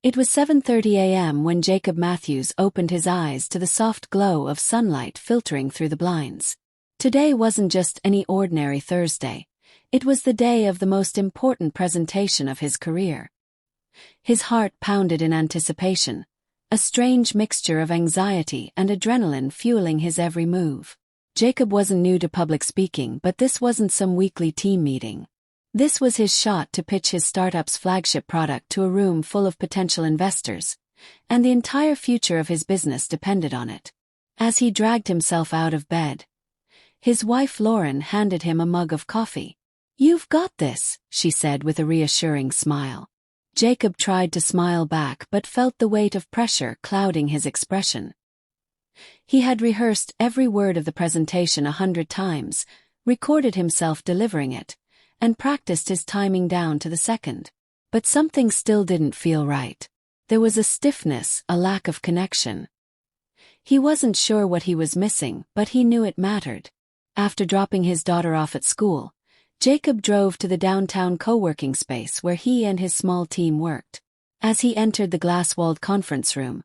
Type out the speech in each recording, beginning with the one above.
It was 7:30 a.m. when Jacob Matthews opened his eyes to the soft glow of sunlight filtering through the blinds. Today wasn't just any ordinary Thursday. It was the day of the most important presentation of his career. His heart pounded in anticipation, a strange mixture of anxiety and adrenaline fueling his every move. Jacob wasn't new to public speaking, but this wasn't some weekly team meeting. This was his shot to pitch his startup's flagship product to a room full of potential investors, and the entire future of his business depended on it. As he dragged himself out of bed, his wife Lauren handed him a mug of coffee. "You've got this," she said with a reassuring smile. Jacob tried to smile back but felt the weight of pressure clouding his expression. He had rehearsed every word of the presentation 100 times, recorded himself delivering it, and practiced his timing down to the second. But something still didn't feel right. There was a stiffness, a lack of connection. He wasn't sure what he was missing, but he knew it mattered. After dropping his daughter off at school, Jacob drove to the downtown co-working space where he and his small team worked. As he entered the glass-walled conference room,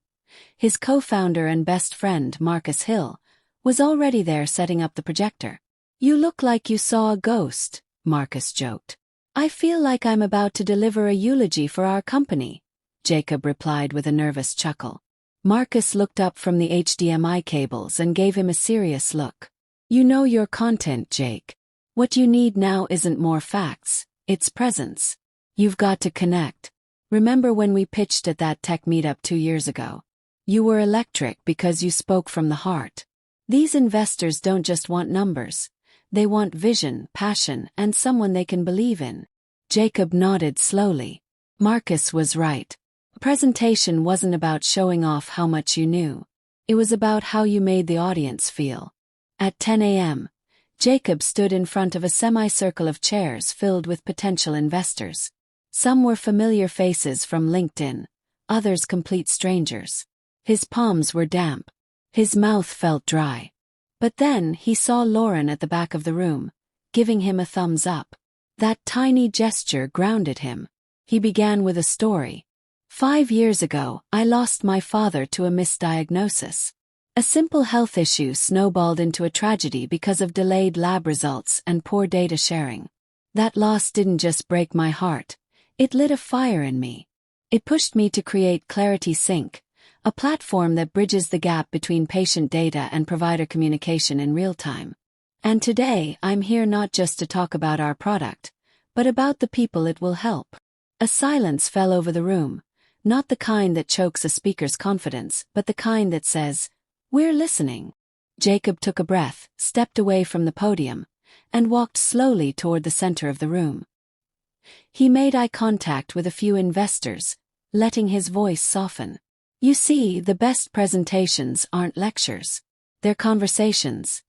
his co-founder and best friend, Marcus Hill, was already there setting up the projector. "You look like you saw a ghost," Marcus joked. "I feel like I'm about to deliver a eulogy for our company," Jacob replied with a nervous chuckle. Marcus looked up from the HDMI cables and gave him a serious look. "You know your content, Jake. What you need now isn't more facts, it's presence. You've got to connect. Remember when we pitched at that tech meetup 2 years ago? You were electric because you spoke from the heart. These investors don't just want numbers. They want vision, passion, and someone they can believe in." Jacob nodded slowly. Marcus was right. A presentation wasn't about showing off how much you knew. It was about how you made the audience feel. At 10 a.m., Jacob stood in front of a semicircle of chairs filled with potential investors. Some were familiar faces from LinkedIn, others complete strangers. His palms were damp. His mouth felt dry. But then he saw Lauren at the back of the room, giving him a thumbs up. That tiny gesture grounded him. He began with a story. 5 years ago, I lost my father to a misdiagnosis. A simple health issue snowballed into a tragedy because of delayed lab results and poor data sharing. That loss didn't just break my heart. It lit a fire in me. It pushed me to create Clarity Sync, a platform that bridges the gap between patient data and provider communication in real time. And today, I'm here not just to talk about our product, but about the people it will help. A silence fell over the room, not the kind that chokes a speaker's confidence, but the kind that says, "We're listening." Jacob took a breath, stepped away from the podium, and walked slowly toward the center of the room. He made eye contact with a few investors, letting his voice soften. "You see, the best presentations aren't lectures. They're conversations.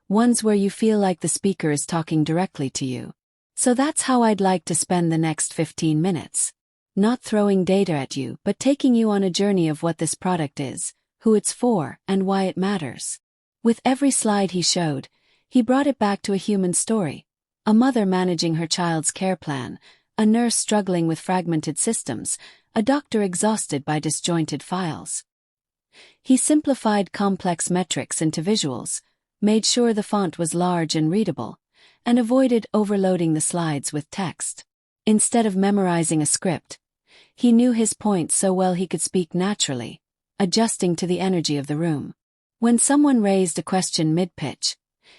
Ones where you feel like the speaker is talking directly to you. So that's how I'd like to spend the next 15 minutes. Not throwing data at you, but taking you on a journey of what this product is, who it's for, and why it matters." With every slide he showed, he brought it back to a human story. A mother managing her child's care plan, a nurse struggling with fragmented systems, a doctor exhausted by disjointed files. He simplified complex metrics into visuals, made sure the font was large and readable, and avoided overloading the slides with text. Instead of memorizing a script, he knew his points so well he could speak naturally, adjusting to the energy of the room. When someone raised a question mid-pitch,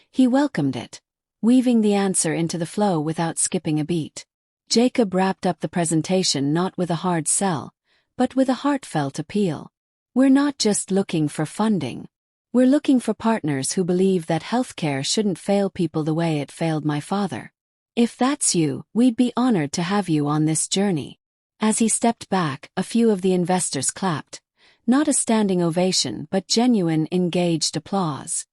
he welcomed it, weaving the answer into the flow without skipping a beat. Jacob wrapped up the presentation not with a hard sell, but with a heartfelt appeal. "We're not just looking for funding. We're looking for partners who believe that healthcare shouldn't fail people the way it failed my father. If that's you, we'd be honored to have you on this journey." As he stepped back, a few of the investors clapped, not a standing ovation but genuine, engaged applause.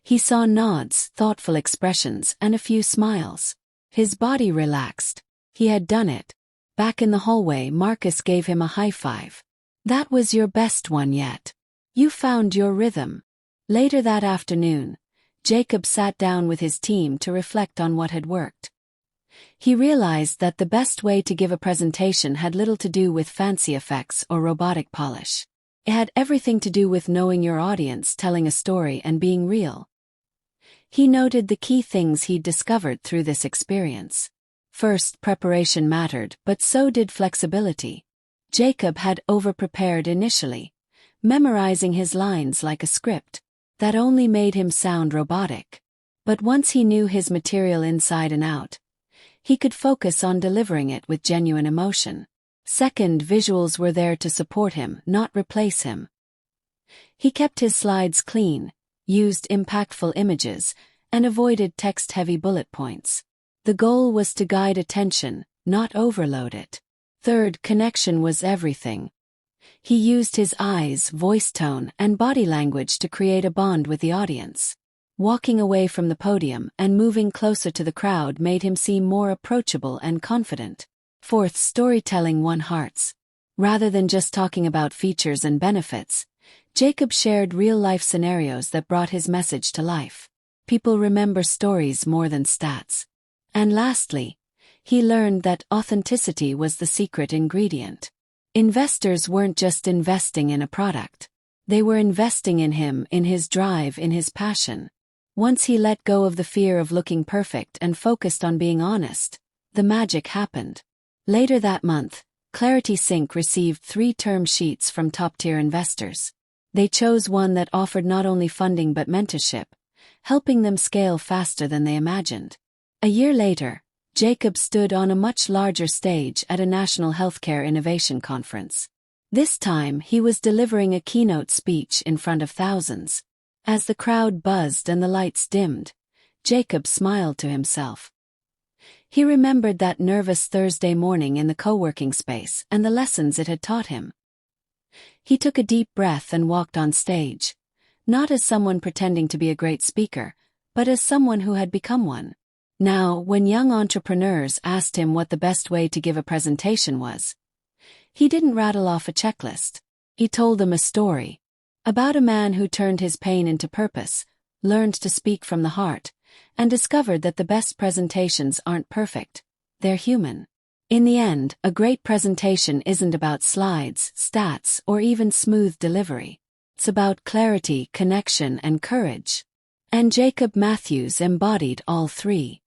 He saw nods, thoughtful expressions, and a few smiles. His body relaxed. He had done it. Back in the hallway, Marcus gave him a high five. "That was your best one yet. You found your rhythm." Later that afternoon, Jacob sat down with his team to reflect on what had worked. He realized that the best way to give a presentation had little to do with fancy effects or robotic polish. It had everything to do with knowing your audience, telling a story, and being real. He noted the key things he'd discovered through this experience. First, preparation mattered, but so did flexibility. Jacob had overprepared initially, memorizing his lines like a script. That only made him sound robotic. But once he knew his material inside and out, he could focus on delivering it with genuine emotion. Second, visuals were there to support him, not replace him. He kept his slides clean, used impactful images, and avoided text-heavy bullet points. The goal was to guide attention, not overload it. Third, connection was everything. He used his eyes, voice tone, and body language to create a bond with the audience. Walking away from the podium and moving closer to the crowd made him seem more approachable and confident. Fourth, storytelling won hearts. Rather than just talking about features and benefits, Jacob shared real-life scenarios that brought his message to life. People remember stories more than stats. And lastly, he learned that authenticity was the secret ingredient. Investors weren't just investing in a product. They were investing in him, in his drive, in his passion. Once he let go of the fear of looking perfect and focused on being honest, the magic happened. Later that month, Clarity Sync received 3 term sheets from top-tier investors. They chose one that offered not only funding but mentorship, helping them scale faster than they imagined. A year later, Jacob stood on a much larger stage at a national healthcare innovation conference. This time, he was delivering a keynote speech in front of thousands. As the crowd buzzed and the lights dimmed, Jacob smiled to himself. He remembered that nervous Thursday morning in the co-working space and the lessons it had taught him. He took a deep breath and walked on stage, not as someone pretending to be a great speaker, but as someone who had become one. Now, when young entrepreneurs asked him what the best way to give a presentation was, he didn't rattle off a checklist. He told them a story about a man who turned his pain into purpose, learned to speak from the heart, and discovered that the best presentations aren't perfect, they're human. In the end, a great presentation isn't about slides, stats, or even smooth delivery. It's about clarity, connection, and courage. And Jacob Matthews embodied all 3.